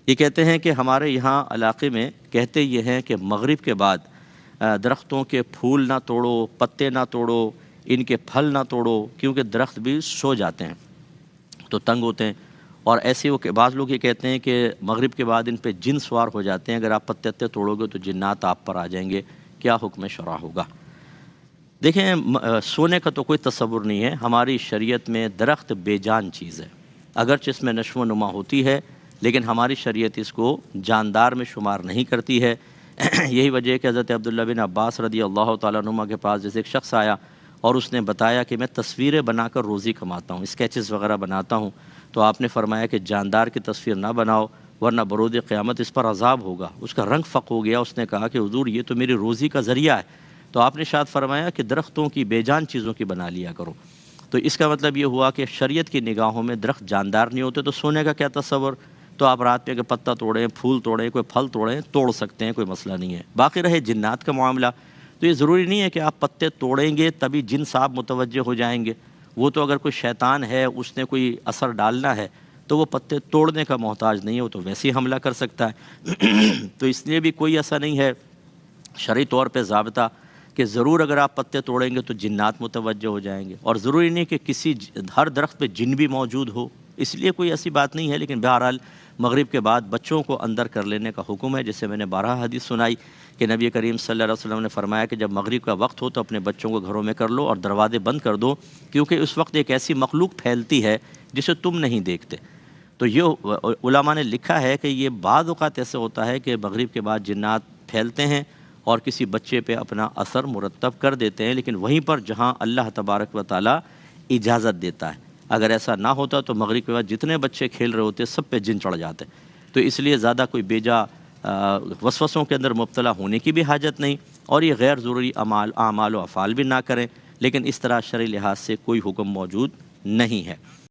یہ کہتے ہیں کہ ہمارے یہاں علاقے میں کہتے یہ ہیں کہ مغرب کے بعد درختوں کے پھول نہ توڑو، پتے نہ توڑو، ان کے پھل نہ توڑو، کیونکہ درخت بھی سو جاتے ہیں تو تنگ ہوتے ہیں۔ اور ایسے وہ کہ بعض لوگ یہ کہتے ہیں کہ مغرب کے بعد ان پہ جن سوار ہو جاتے ہیں، اگر آپ پتے توڑو گے تو جنات آپ پر آ جائیں گے، کیا حکم شرع ہوگا؟ دیکھیں، سونے کا تو کوئی تصور نہیں ہے۔ ہماری شریعت میں درخت بے جان چیز ہے، اگرچہ اس میں نشو و نما ہوتی ہے، لیکن ہماری شریعت اس کو جاندار میں شمار نہیں کرتی ہے۔ یہی وجہ ہے کہ حضرت عبداللہ بن عباس رضی اللہ تعالیٰ عنہما کے پاس جیسے ایک شخص آیا اور اس نے بتایا کہ میں تصویریں بنا کر روزی کماتا ہوں، اسکیچز وغیرہ بناتا ہوں، تو آپ نے فرمایا کہ جاندار کی تصویر نہ بناؤ ورنہ بروز قیامت اس پر عذاب ہوگا۔ اس کا رنگ فق ہو گیا، اس نے کہا کہ حضور یہ تو میری روزی کا ذریعہ ہے، تو آپ نے ارشاد فرمایا کہ درختوں کی بے جان چیزوں کی بنا لیا کرو۔ تو اس کا مطلب یہ ہوا کہ شریعت کی نگاہوں میں درخت جاندار نہیں ہوتے، تو سونے کا کیا تصور؟ تو آپ رات میں کہ پتہ توڑیں، پھول توڑیں، کوئی پھل توڑیں، توڑ سکتے ہیں، کوئی مسئلہ نہیں ہے۔ باقی رہے جنات کا معاملہ، تو یہ ضروری نہیں ہے کہ آپ پتے توڑیں گے تبھی جن صاحب متوجہ ہو جائیں گے۔ وہ تو اگر کوئی شیطان ہے، اس نے کوئی اثر ڈالنا ہے تو وہ پتے توڑنے کا محتاج نہیں ہے، وہ تو ویسے ہی حملہ کر سکتا ہے۔ تو اس لیے بھی کوئی ایسا نہیں ہے شرعی طور پہ ضابطہ کہ ضرور اگر آپ پتے توڑیں گے تو جنات متوجہ ہو جائیں گے، اور ضروری نہیں کہ ہر درخت پہ جن بھی موجود ہو، اس لیے کوئی ایسی بات نہیں ہے۔ لیکن بہرحال مغرب کے بعد بچوں کو اندر کر لینے کا حکم ہے، جسے میں نے 12 حدیث سنائی کہ نبی کریم صلی اللہ علیہ وسلم نے فرمایا کہ جب مغرب کا وقت ہو تو اپنے بچوں کو گھروں میں کر لو اور دروازے بند کر دو، کیونکہ اس وقت ایک ایسی مخلوق پھیلتی ہے جسے تم نہیں دیکھتے۔ تو یہ علماء نے لکھا ہے کہ یہ بعض اوقات ایسے ہوتا ہے کہ مغرب کے بعد جنات پھیلتے ہیں اور کسی بچے پہ اپنا اثر مرتب کر دیتے ہیں، لیکن وہیں پر جہاں اللہ تبارک و تعالیٰ اجازت دیتا ہے۔ اگر ایسا نہ ہوتا تو مغرب کے بعد جتنے بچے کھیل رہے ہوتے سب پہ جن چڑھ جاتے۔ تو اس لیے زیادہ کوئی بیجا وسوسوں کے اندر مبتلا ہونے کی بھی حاجت نہیں، اور یہ غیر ضروری اعمال و افعال بھی نہ کریں، لیکن اس طرح شرعی لحاظ سے کوئی حکم موجود نہیں ہے۔